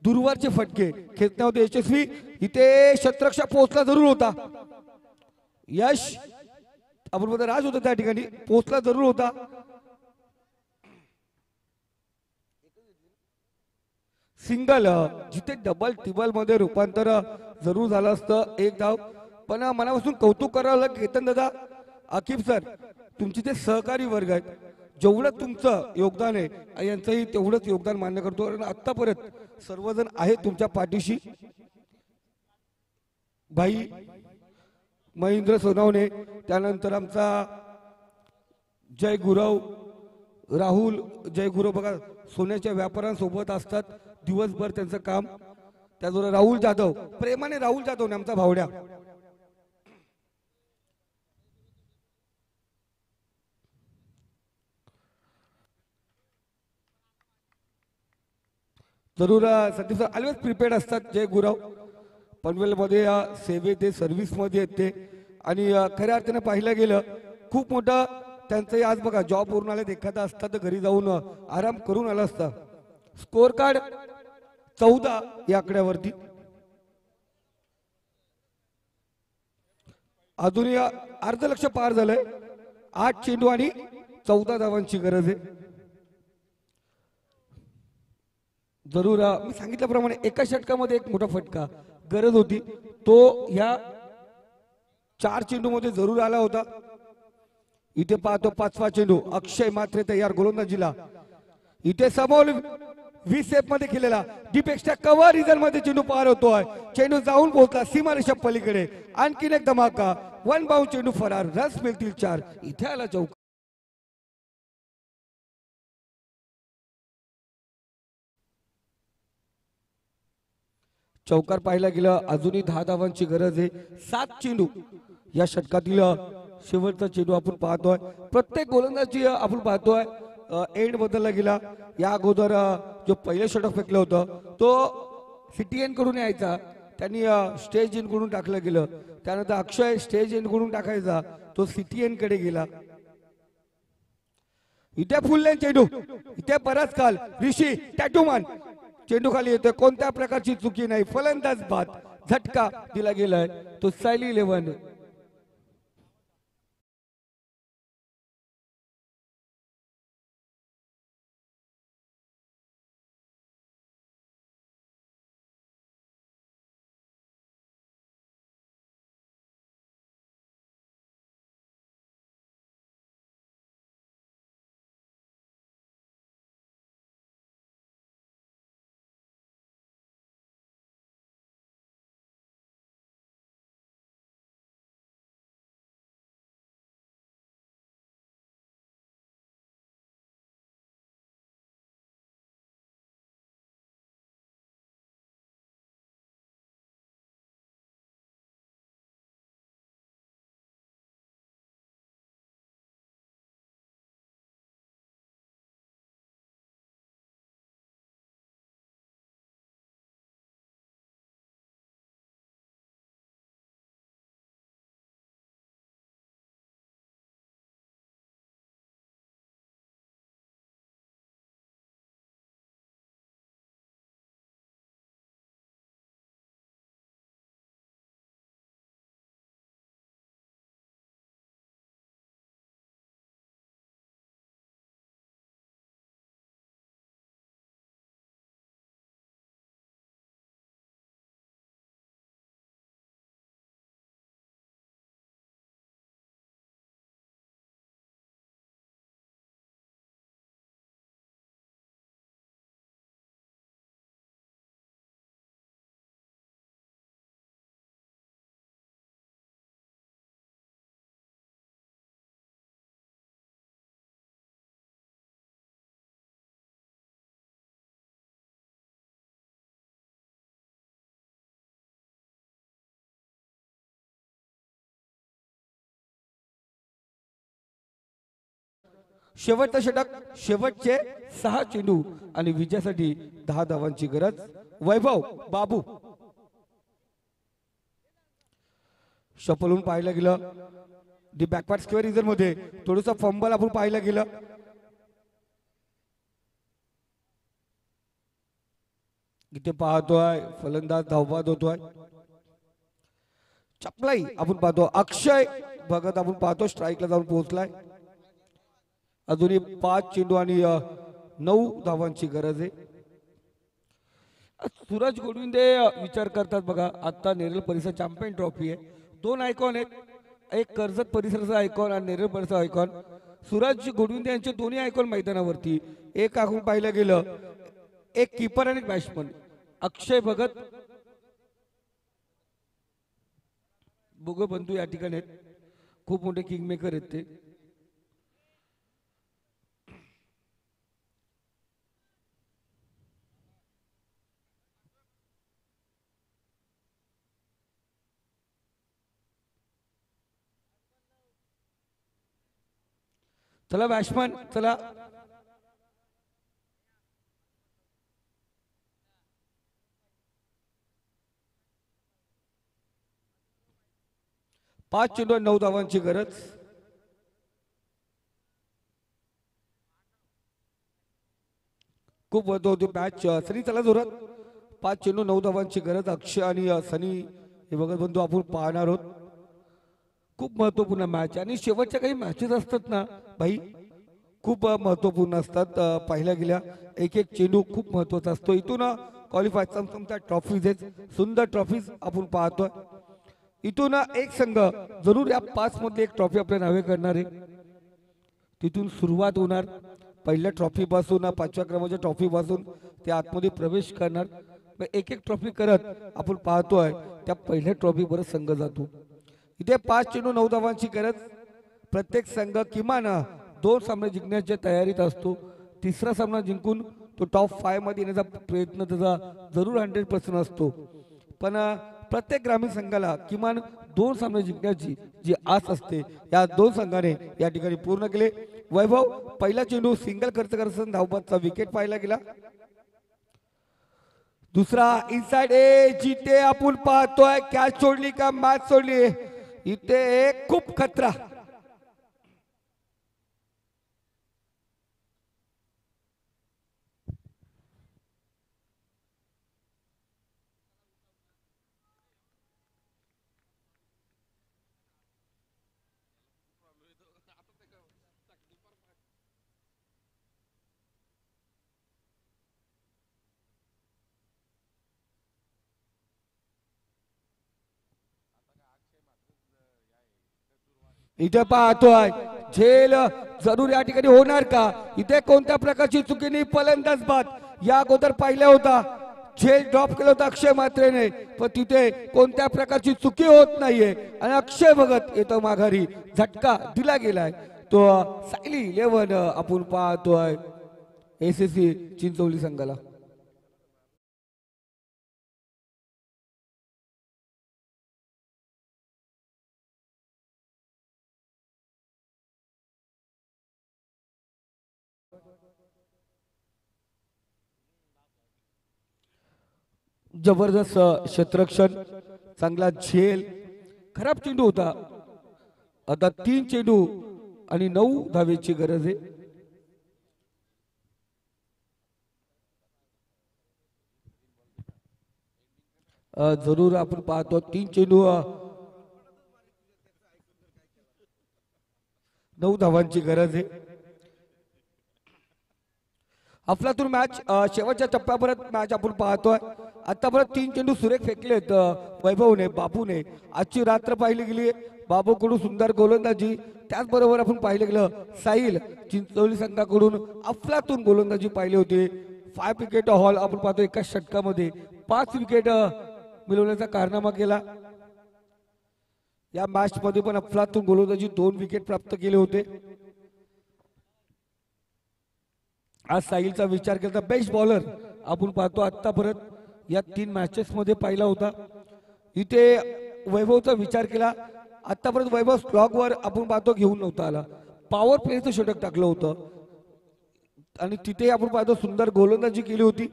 दुर्वारचे फटके खेचण्यामध्ये यशस्वी. इथे शतरक्षा पोहोचला जरूर होता, यश आपण मध्ये राज होता त्या ठिकाणी, पोहोचला जरूर होता. सिंगल जिथे डबल टिबल मध्ये रूपांतर जरूर झालं असतं. एक धाव. पण मनापासून कौतुक करावं लागेल केतन दादा, आकिब सर, तुमचे ते सहकारी वर्ग आहेत, जेवढं तुमचं योगदान आहे यांचंही तेवढंच योगदान मान्य करतो. आणि आतापर्यंत सर्वजण आहेत तुमच्या पाठीशी. भाई महेंद्र सोनवणे, त्यानंतर आमचा जय गुरव, राहुल जय गुरव बघा सोन्याच्या व्यापाऱ्यांसोबत असतात दिवसभर त्यांचं काम. त्याचबरोबर राहुल जाधव, प्रेमाने राहुल जाधव आमचा भावड्या. जरूर संदीप सर ऑलवेज प्रिपेअर्ड असतात. जय गुरव पनवेलमध्ये सेवेत ते सर्व्हिसमध्ये आहेत ते. आणि खऱ्या अर्थाने पाहिलं गेलं खूप मोठं त्यांचंही आज बघा जॉब वरून आले, एखादा असता तर घरी जाऊन आराम करून आला असता. स्कोअर कार्ड 14 या आकड्यावरती. अजूनही अर्ध लक्ष पार झालंय. 8 चेंडू आणि 14 धावांची गरज आहे. जरूर मी सांगितल्याप्रमाणे एका षटकामध्ये एक मोठा फटका गरज होती, तो ह्या 4 चेंडू मध्ये जरूर आला होता. इथे पाहतो 5वा चेंडू अक्षय मात्रे तयार गोलंदाजीला. इथे समोर 20 सेफ मध्ये केलेला डीप एक्स्ट्रा कव्हर रिझन मध्ये चेंडू पार होतोय. चेंडू जाऊन पोहोचला सीमारेषा पलीकडे. आणखीन एक धमाका, 1 बाउंड चेंडू फरार. रस मिळतील 4. इथे आला चौक. चौकार पाहायला गेलं अजूनही 10 धावांची गरज आहे. 7 चेंडू या षटकातील शेवटचा चेंडू आपण पाहतोय. प्रत्येक गोलंदाजी आपण पाहतोय एंड बदलला गेला. या अगोदर जो पहिलं षटक फेकलं होतं तो सीटीएन कडून यायचा, त्यांनी स्टेज इन कडून टाकलं गेलं. त्यानंतर अक्षय स्टेज इन कडून टाकायचा, तो सीटीएन कडे गेला. इथे फुल लेन चेंडू, इथे बराच काल ऋषी टॅटूमान चेंडू खाली येतोय. कोणत्या प्रकारची चुकी नाही, फलंदाज बाद. झटका दिला गेलाय, तो सायली 11. शेवटचं षटक, शेवटचे 6 चेंडू आणि विजयासाठी 10 धावांची गरज. वैभव बाबू. शपलून पाहायला गेलं दी बॅकवर्ड स्क्वेअर रिझन मध्ये थोडंसं फंबल आपण पाहायला गेलं. इथे पाहतोय फलंदाज धावबाद होतोय. चपलाई आपण पाहतो. अक्षय भगत आपण पाहतो स्ट्राईकला जाऊन पोहोचलाय. अजूनही 5 चेंडू आणि 9 धावांची गरज आहे. सूरज गोडविंदे विचार करतात बघा. आता नेरळ परिसर चॅम्पियन ट्रॉफी आहे. 2 आयकॉन आहेत. एक कर्जत परिसराचा आयकॉन आणि नेरळ परिसराचा आयकॉन. सूरज गोडविंदे यांचे दोन्ही आयकॉन मैदानावरती. एक आपण पाहिलं गेलं एक कीपर आणि बॅट्समन. अक्षय भगत बंधू या ठिकाणी आहेत. खूप मोठे किंग मेकर आहेत ते. चला बॅट्समन चला. पाच चेंडू 9 धावांची गरज. खूप महत्व होती मॅच. सनी चला जोरात. 5 चेंडू 9 धावांची गरज. अक्षय आणि सनी हे बघत बंधू आपण पाहणार आहोत. खूप महत्वपूर्ण मॅच आणि शेवटच्या काही मॅचेस असतात ना भाई खूप महत्वपूर्ण असतात. पाहिल्या गेल्या एक एक चेंडू खूप महत्वाचा असतो. इथून क्वालिफाय समजा ट्रॉफीज आहेत. सुंदर ट्रॉफीज आपण पाहतोय. इथून एक संघ जरूर या 5 मध्ये एक ट्रॉफी आपल्या नावे करणार आहे. तिथून सुरुवात होणार. पहिल्या ट्रॉफी पासून 5व्या क्रमांकाच्या ट्रॉफी पासून ते आतमध्ये प्रवेश करणार. एक एक ट्रॉफी करत आपण पाहतोय त्या पहिल्या ट्रॉफी वर संघ जातो. इथे 5 चेंडू 9 धावांची गरज. प्रत्येक संघ किमान 2 सामने जिंकण्याच्या तयारीत असतो. तिसरा सामना जिंकून तो टॉप 5 मध्ये येण्याचा प्रयत्न त्याचा जरूर 100% असतो. पण प्रत्येक ग्रामीण संघाला किमान 2 सामने जिंकण्याची जी आस असते या 2 संघाने या ठिकाणी पूर्ण केले. वैभव पहिला चेंडू सिंगल खर्च करताना धावबादचा विकेट पाहायला गेला. दुसरा इनसाइड ए जिथे आपण पाहतोय कॅच सोडली का मॅच सोडली. इथे खूप खतरा. इथे पाहतोय झेल जरूर या ठिकाणी होणार का. इथे कोणत्या प्रकारची चुकीने फलंदाज बाद या अगोदर पाहिला होता. झेल ड्रॉप केला होता अक्षय मात्रेने पण तिथे कोणत्या प्रकारची चुकी होत नाहीये आणि अक्षय भगत येतो माघारी. झटका दिला गेलाय तो सायली 11 आपण पाहतोय एसएससी चिंचोली संघाला. जबरदस्त क्षेत्ररक्षण. चांगला झेल. खराब चेंडू होता. आता 3 चेंडू आणि 9 धावेची गरज आहे. जरूर आपण पाहतो 3 चेंडू 9 धावांची गरज आहे. अफलातून मॅच शेवटच्या टप्प्यापर्यंत मॅच आपण पाहतोय. आतापर्यंत 3 चेंडू सुरेख फेकलेत वैभवने बाबूने. आजची रात्र पाहिली गेली बाबूकडून सुंदर गोलंदाजी. त्याचबरोबर आपण पाहिलं गेलं साहिल चिंचोली संघाकडून अफलातून गोलंदाजी पाहिली होती. 5 विकेट हॉल आपण पाहतो. एका षटकामध्ये 5 विकेट मिळवण्याचा कारनामा केला. या मॅच मध्ये पण अफलातून गोलंदाजी 2 विकेट प्राप्त केले होते. आज साहिलचा विचार केला तर बेस्ट बॉलर आपण पाहतो आतापर्यंत या 3 मॅचेस मध्ये पाहिला होता. इथे वैभवचा विचार केला. आतापर्यंत वैभव स्लॉग वर आपण पाहतो घेऊन नव्हता आला. पॉवर प्लेचं षटक टाकलं होतं आणि तिथे आपण पाहतो सुंदर गोलंदाजी केली होती.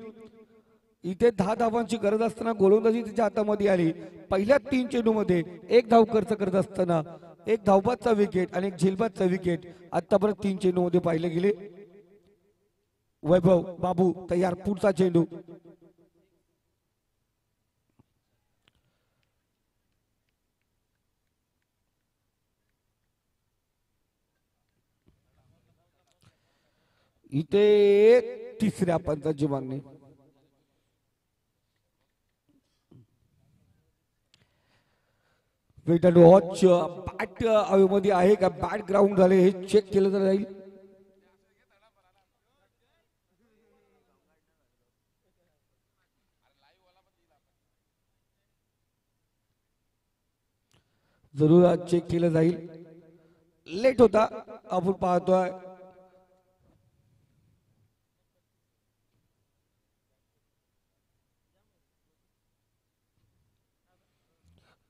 इथे 10 धावांची गरज असताना गोलंदाजी तिच्या हातामध्ये आली. पहिल्या 3 चेंडूमध्ये 1 धाव खर्च करत असताना 1 धावबादचा विकेट आणि 1 झेलबादचा विकेट आतापर्यंत 3 चेंडूमध्ये पाहिले गेले. वैभव बाबू तयार, पुढचा चेंडू. इथे तिसऱ्या पंचाची मागणी. Weight and watch. बॅट हवेमध्ये आहे का, बॅट ग्राउंड झाले हे चेक केलं तर जाईल. जरूर चेक केलं जाईल. लेट होता आपण पाहतोय.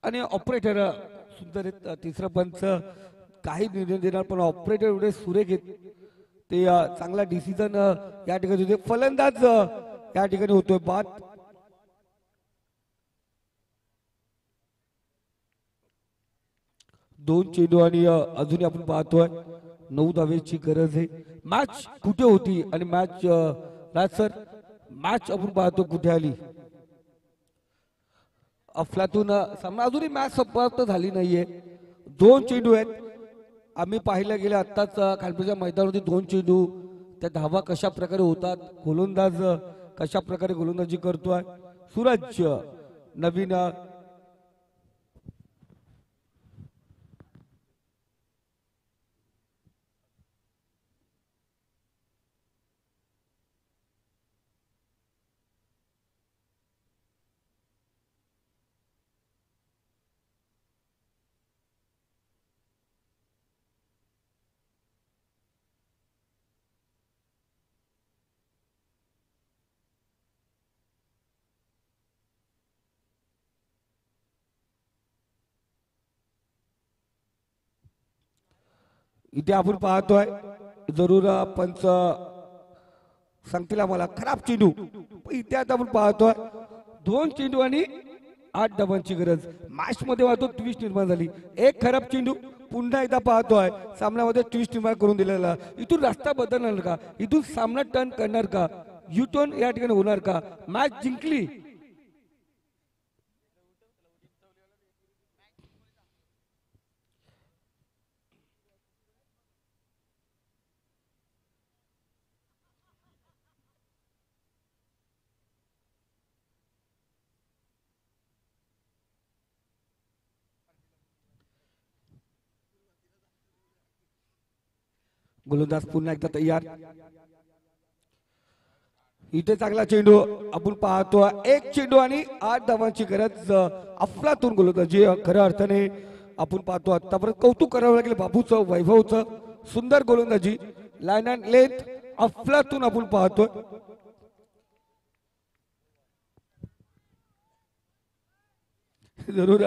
आणि ऑपरेटर सुंदर तिसरा पंच काही निर्णय देणार पण ऑपरेटर एवढे सुरेख आहेत ते चांगला डिसिजन या ठिकाणी होते. फलंदाज या ठिकाणी होतोय बाद. दोन चेंडू आणि अजूनही आपण पाहतोय 9 धावेची गरज आहे. मॅच कुठे होती आणि मॅच राज सर मॅच आपण पाहतो कुठे आली. अफलातून सामना अजूनही मॅच समाप्त झाली नाहीये. 2 चेंडू आहेत. आम्ही पाहिलं गेलं आत्ताच खालच्या मैदानावरती 2 चेंडू. त्या धावा कशा प्रकारे होतात, गोलंदाज कशा प्रकारे गोलंदाजी करतोय. सूरज नवीन इथे आपण पाहतोय जरूर पंच सांगतील आम्हाला खराब चेंडू. इथे आता आपण पाहतोय 2 चेंडू आणि 8 धावांची गरज. मॅच मध्ये पाहतो ट्विस्ट निर्माण झाली. 1 खराब चेंडू. पुन्हा एकदा पाहतोय सामन्यामध्ये ट्विस्ट निर्माण करून दिलेला. इथून रस्ता बदलणार का, इथून सामना टर्न करणार का, यू टर्न या ठिकाणी होणार का, मॅच जिंकली. गोलंदाज पुन्हा एकदा तयार. इथे चांगला चेंडू आपण पाहतो. 1 चेंडू आणि 8 धावांची गरज. अफलातून गोलंदाजी खऱ्या अर्थाने आपण पाहतो. आतापर्यंत कौतुक करावं लागेल बाबूचं, वैभवचं. सुंदर गोलंदाजी, लाईन अँड लेंथ अफलातून आपण पाहतोय. जरूर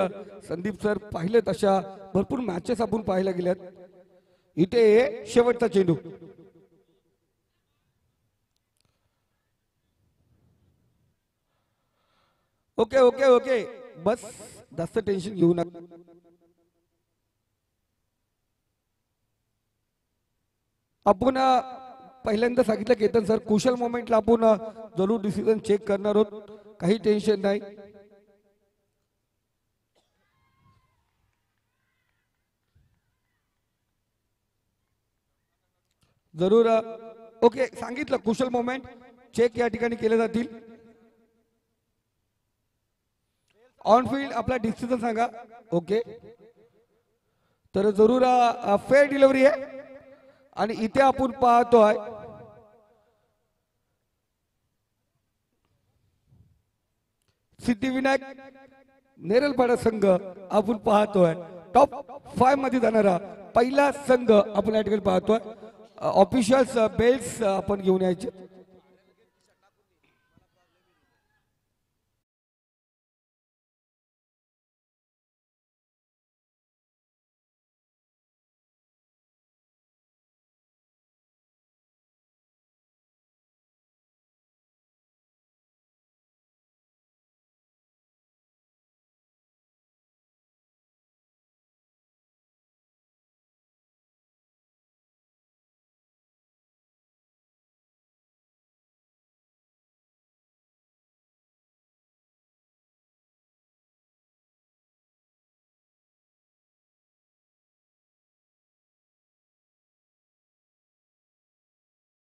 संदीप सर पाहिले तशा भरपूर मॅचेस आपण पाहायला गेल्यात. इथे शेवटचा चेंडू. ओके ओके ओके बस जास्त टेन्शन घेऊ नका. आपण पहिल्यांदा सांगितलं केतन सर कुशल मोमेंटला आपण जरूर डिसिजन चेक करणार आहोत. काही टेन्शन नाही. जरूर ओके सांगितलं कुशल मोमेंट चेक या ठिकाणी केले जातील. ऑन फील्ड आपला डिसिजन सांगा. ओके तर जरूर फेअर डिलिव्हरी आहे. आणि इथे आपण पाहतोय सिद्धिविनायक नेरलपाडा संघ आपण पाहतोय टॉप 5 मध्ये जाणारा पहिला संघ आपण या ठिकाणी पाहतोय. ऑफिशियल्स बेल्ट्स आपण घेऊन यायचे.